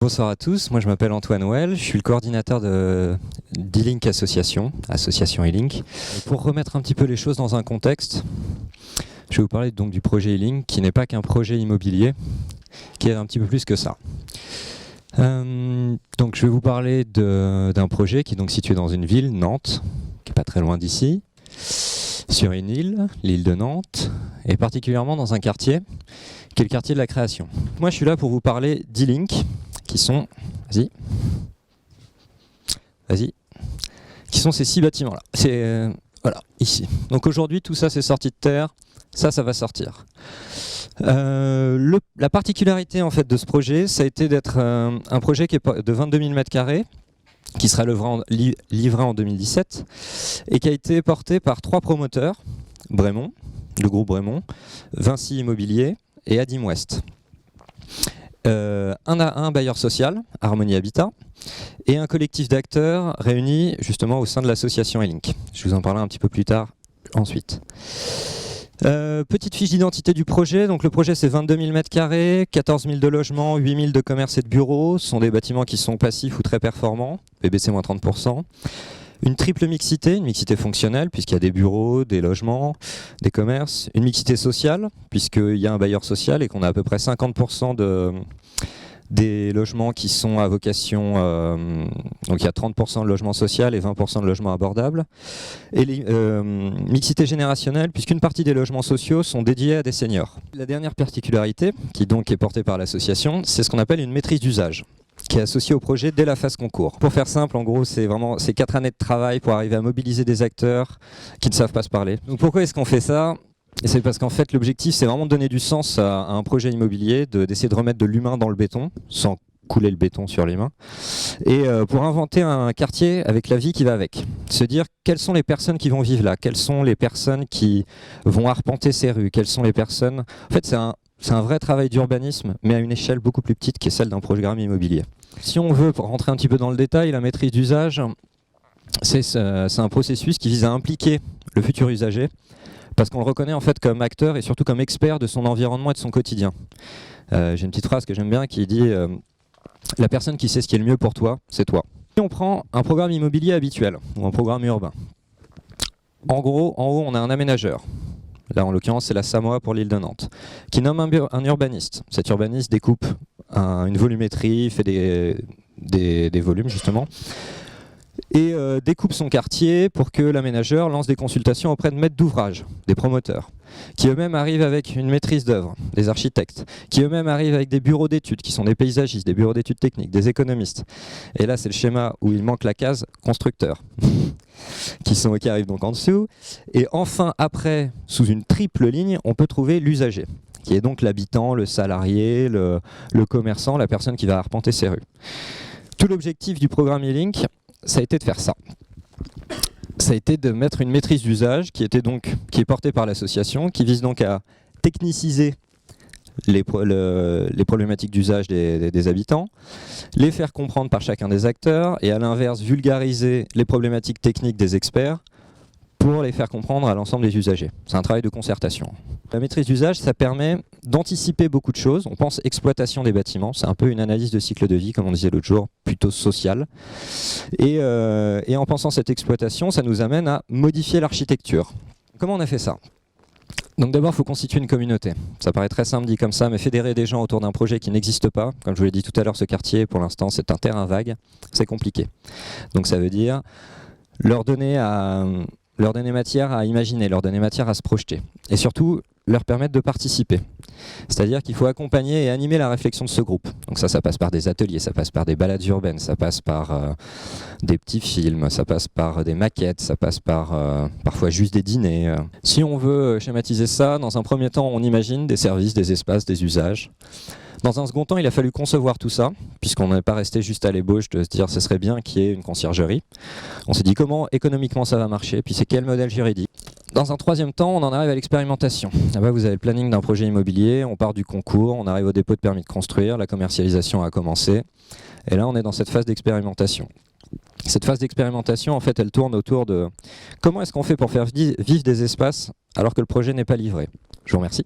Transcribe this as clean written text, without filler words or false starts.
Bonsoir à tous, moi je m'appelle Antoine Well, je suis le coordinateur d'e-Link Association e-Link. Pour remettre un petit peu les choses dans un contexte, je vais vous parler donc du projet e-Link qui n'est pas qu'un projet immobilier, qui est un petit peu plus que ça. Donc je vais vous parler d'un projet qui est donc situé dans une ville, Nantes, qui n'est pas très loin d'ici, sur une île, l'île de Nantes, et particulièrement dans un quartier, qui est le quartier de la création. Moi je suis là pour vous parler d'e-Link, qui sont, qui sont ces 6 bâtiments-là. C'est voilà, ici. Donc aujourd'hui, tout ça c'est sorti de terre, ça va sortir. La particularité en fait de ce projet, ça a été d'être un projet qui est de 22 000 m², qui sera livré en 2017, et qui a été porté par 3 promoteurs, Bremont, le groupe Bremont, Vinci Immobilier et Adim West. Un bailleur social, Harmonie Habitat, et un collectif d'acteurs réunis justement au sein de l'association e-Link. Je vous en parlerai un petit peu plus tard ensuite. Petite fiche d'identité du projet. Donc le projet c'est 22 000 m², 14 000 de logements, 8 000 de commerces et de bureaux. Ce sont des bâtiments qui sont passifs ou très performants, PBC-30%. Une triple mixité, une mixité fonctionnelle, puisqu'il y a des bureaux, des logements, des commerces. Une mixité sociale, puisqu'il y a un bailleur social et qu'on a à peu près 50% des logements qui sont à vocation... donc il y a 30% de logements sociaux et 20% de logements abordables. Et mixité générationnelle, puisqu'une partie des logements sociaux sont dédiés à des seniors. La dernière particularité, qui donc est portée par l'association, c'est ce qu'on appelle une maîtrise d'usage, qui est associé au projet dès la phase concours. Pour faire simple, en gros, c'est 4 années de travail pour arriver à mobiliser des acteurs qui ne savent pas se parler. Donc pourquoi est-ce qu'on fait ça ? C'est parce qu'en fait, l'objectif, c'est vraiment de donner du sens à un projet immobilier, d'essayer de remettre de l'humain dans le béton, sans couler le béton sur les mains, et pour inventer un quartier avec la vie qui va avec. Se dire quelles sont les personnes qui vont vivre là, quelles sont les personnes qui vont arpenter ces rues, quelles sont les personnes... En fait, c'est un vrai travail d'urbanisme, mais à une échelle beaucoup plus petite qui est celle d'un programme immobilier. Si on veut rentrer un petit peu dans le détail, la maîtrise d'usage, c'est un processus qui vise à impliquer le futur usager, parce qu'on le reconnaît en fait comme acteur et surtout comme expert de son environnement et de son quotidien. J'ai une petite phrase que j'aime bien qui dit « La personne qui sait ce qui est le mieux pour toi, c'est toi ». Si on prend un programme immobilier habituel, ou un programme urbain, en gros, en haut, on a un aménageur. Là, en l'occurrence, c'est la Samoa pour l'île de Nantes, qui nomme un urbaniste. Cet urbaniste découpe une volumétrie, fait des volumes, justement, et découpe son quartier pour que l'aménageur lance des consultations auprès de maîtres d'ouvrage, des promoteurs, qui eux-mêmes arrivent avec une maîtrise d'œuvre, des architectes, qui eux-mêmes arrivent avec des bureaux d'études, qui sont des paysagistes, des bureaux d'études techniques, des économistes. Et là, c'est le schéma où il manque la case constructeur. qui arrivent donc en dessous. Et enfin, après, sous une triple ligne, on peut trouver l'usager, qui est donc l'habitant, le salarié, le commerçant, la personne qui va arpenter ces rues. Tout l'objectif du programme e-Link, ça a été de faire ça. Ça a été de mettre une maîtrise d'usage qui est portée par l'association, qui vise donc à techniciser les problématiques d'usage des habitants, les faire comprendre par chacun des acteurs et à l'inverse vulgariser les problématiques techniques des experts pour les faire comprendre à l'ensemble des usagers. C'est un travail de concertation. La maîtrise d'usage, ça permet d'anticiper beaucoup de choses. On pense exploitation des bâtiments, c'est un peu une analyse de cycle de vie, comme on disait l'autre jour, plutôt sociale. Et en pensant cette exploitation, ça nous amène à modifier l'architecture. Comment on a fait ça ? Donc d'abord, il faut constituer une communauté. Ça paraît très simple dit comme ça, mais fédérer des gens autour d'un projet qui n'existe pas, comme je vous l'ai dit tout à l'heure, ce quartier, pour l'instant, c'est un terrain vague, c'est compliqué. Donc ça veut dire leur donner matière à imaginer, leur donner matière à se projeter. Et surtout, leur permettre de participer. C'est-à-dire qu'il faut accompagner et animer la réflexion de ce groupe. Donc ça passe par des ateliers, ça passe par des balades urbaines, ça passe par des petits films, ça passe par des maquettes, ça passe par parfois juste des dîners. Si on veut schématiser ça, dans un premier temps, on imagine des services, des espaces, des usages. Dans un second temps, il a fallu concevoir tout ça, puisqu'on n'est pas resté juste à l'ébauche de se dire ce serait bien qu'il y ait une conciergerie. On s'est dit comment économiquement ça va marcher, puis c'est quel modèle juridique. Dans un troisième temps, on en arrive à l'expérimentation. Là-bas, vous avez le planning d'un projet immobilier, on part du concours, on arrive au dépôt de permis de construire, la commercialisation a commencé, et là on est dans cette phase d'expérimentation. Cette phase d'expérimentation, en fait, elle tourne autour de comment est-ce qu'on fait pour faire vivre des espaces alors que le projet n'est pas livré. Je vous remercie.